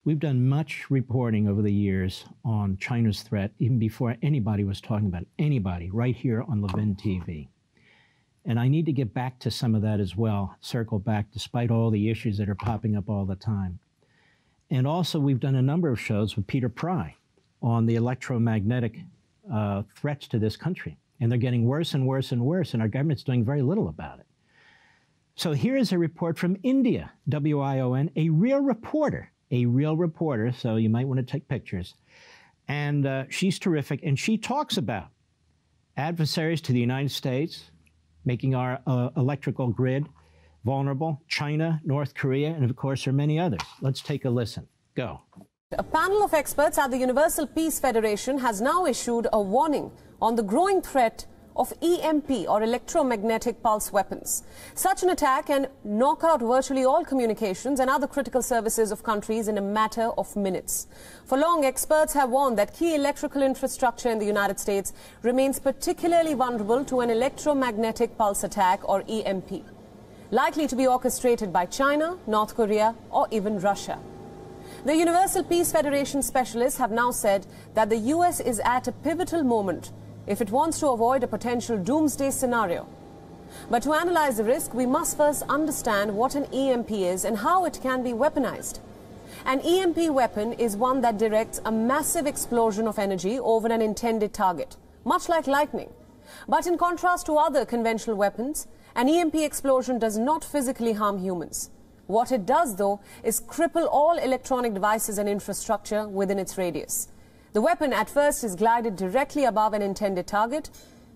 We've done much reporting over the years on China's threat, even before anybody was talking about it, anybody, right here on LevinTV. And I need to get back to some of that as well, circle back, despite all the issues that are popping up all the time. And also, we've done a number of shows with Peter Pry on the electromagnetic threats to this country. And they're getting worse and worse and worse, and our government's doing very little about it. So here is a report from India, WION, a real reporter, so you might want to take pictures. And she's terrific, and she talks about adversaries to the United States, making our electrical grid vulnerable, China, North Korea, and of course there are many others. Let's take a listen. Go. A panel of experts at the Universal Peace Federation has now issued a warning on the growing threat of EMP, or electromagnetic pulse weapons. Such an attack can knock out virtually all communications and other critical services of countries in a matter of minutes. For long, experts have warned that key electrical infrastructure in the United States remains particularly vulnerable to an electromagnetic pulse attack, or EMP, likely to be orchestrated by China, North Korea, or even Russia. The Universal Peace Federation specialists have now said that the US is at a pivotal moment if it wants to avoid a potential doomsday scenario. But to analyze the risk, we must first understand what an EMP is and how it can be weaponized. An EMP weapon is one that directs a massive explosion of energy over an intended target, much like lightning. But in contrast to other conventional weapons, an EMP explosion does not physically harm humans. What it does, though, is cripple all electronic devices and infrastructure within its radius. The weapon at first is glided directly above an intended target.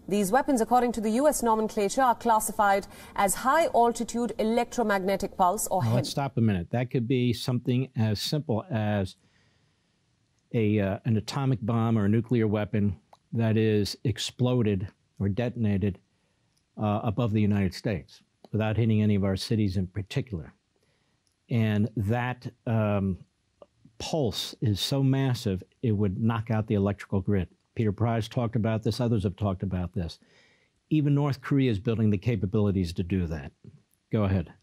These weapons, according to the US nomenclature, are classified as high-altitude electromagnetic pulse, or HEMP. Let's stop a minute. That could be something as simple as an atomic bomb or a nuclear weapon that is exploded or detonated above the United States without hitting any of our cities in particular. And that pulse is so massive, it would knock out the electrical grid. Peter Pry's talked about this, others have talked about this. Even North Korea is building the capabilities to do that. Go ahead.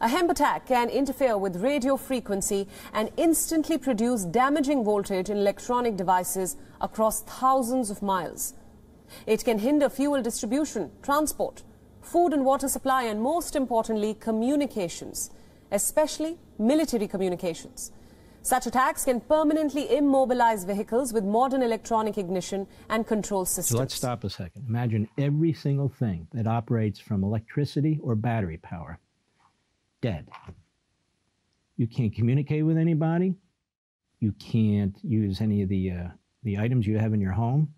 A HEMP attack can interfere with radio frequency and instantly produce damaging voltage in electronic devices across thousands of miles. It can hinder fuel distribution, transport, food and water supply, and most importantly, communications, especially military communications. Such attacks can permanently immobilize vehicles with modern electronic ignition and control systems. So let's stop a second. Imagine every single thing that operates from electricity or battery power dead. You can't communicate with anybody. You can't use any of the items you have in your home.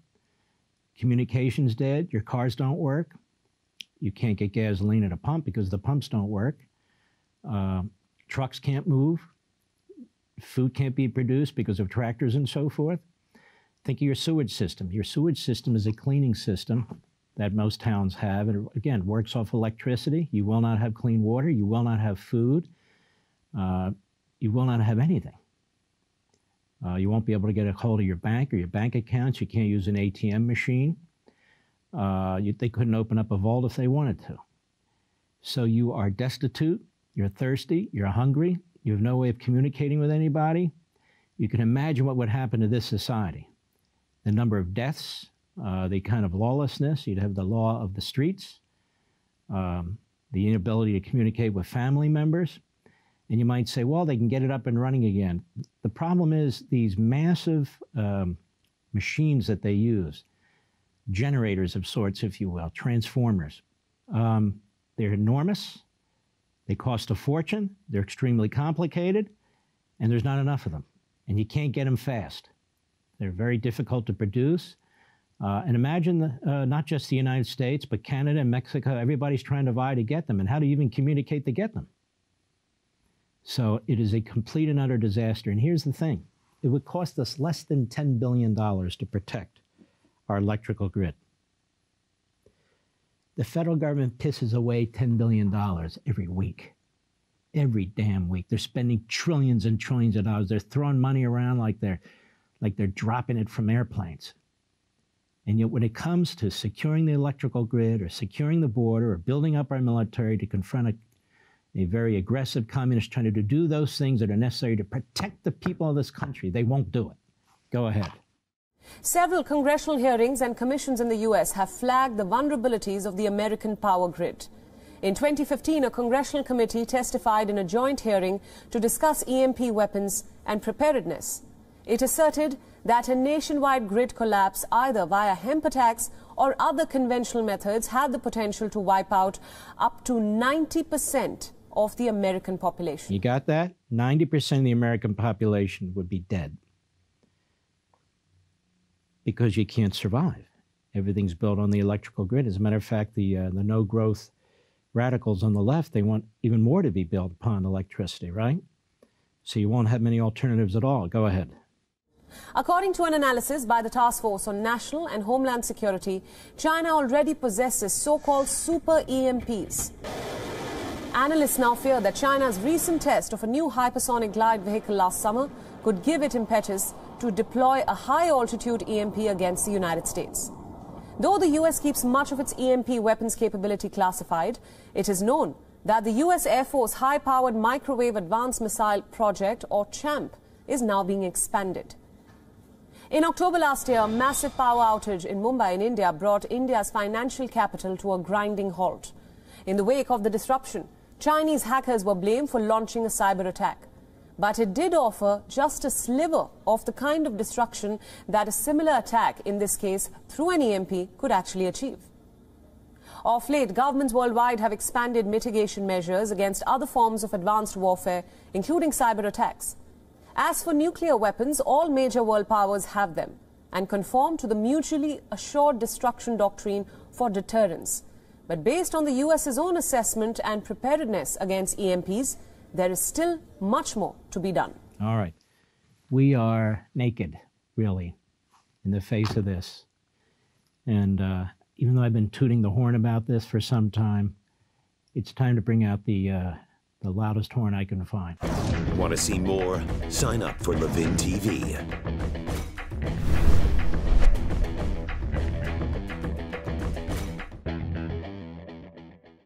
Communication's dead. Your cars don't work. You can't get gasoline at a pump because the pumps don't work. Trucks can't move. Food can't be produced because of tractors and so forth. Think of your sewage system. Your sewage system is a cleaning system that most towns have. And again, works off electricity. You will not have clean water. You will not have food. You will not have anything. You won't be able to get a hold of your bank or your bank accounts. You can't use an ATM machine. They couldn't open up a vault if they wanted to. So you are destitute. You're thirsty. You're hungry. You have no way of communicating with anybody. You can imagine what would happen to this society. The number of deaths, the kind of lawlessness. You'd have the law of the streets, the inability to communicate with family members. And you might say, well, they can get it up and running again. The problem is these massive machines that they use, generators of sorts, if you will, transformers. They're enormous. They cost a fortune, they're extremely complicated, and there's not enough of them. And you can't get them fast. They're very difficult to produce. And imagine not just the United States, but Canada and Mexico, everybody's trying to vie to get them. And how do you even communicate to get them? So it is a complete and utter disaster. And here's the thing. It would cost us less than $10 billion to protect our electrical grid. The federal government pisses away $10 billion every week, every damn week. They're spending trillions and trillions of dollars. They're throwing money around like they're dropping it from airplanes. And yet when it comes to securing the electrical grid or securing the border or building up our military to confront a very aggressive communist trying to do those things that are necessary to protect the people of this country. They won't do it. Go ahead. Several congressional hearings and commissions in the U.S. have flagged the vulnerabilities of the American power grid. In 2015, a congressional committee testified in a joint hearing to discuss EMP weapons and preparedness. It asserted that a nationwide grid collapse, either via hemp attacks or other conventional methods, had the potential to wipe out up to 90% of the American population. You got that? 90% of the American population would be dead. Because you can't survive. Everything's built on the electrical grid. As a matter of fact, the no-growth radicals on the left, they want even more to be built upon electricity, right? So you won't have many alternatives at all. Go ahead. According to an analysis by the Task Force on National and Homeland Security, China already possesses so-called super EMPs. Analysts now fear that China's recent test of a new hypersonic glide vehicle last summer could give it impetus to deploy a high-altitude EMP against the United States. Though the U.S. keeps much of its EMP weapons capability classified, it is known that the U.S. Air Force High-Powered Microwave Advanced Missile Project, or CHAMP, is now being expanded. In October last year, a massive power outage in Mumbai in India brought India's financial capital to a grinding halt. In the wake of the disruption, Chinese hackers were blamed for launching a cyber attack. But it did offer just a sliver of the kind of destruction that a similar attack, in this case through an EMP, could actually achieve. Of late, governments worldwide have expanded mitigation measures against other forms of advanced warfare, including cyber attacks. As for nuclear weapons, all major world powers have them and conform to the mutually assured destruction doctrine for deterrence. But based on the US's own assessment and preparedness against EMPs, there is still much more to be done. All right. We are naked, really, in the face of this. And even though I've been tooting the horn about this for some time, it's time to bring out the loudest horn I can find. Want to see more? Sign up for LevinTV.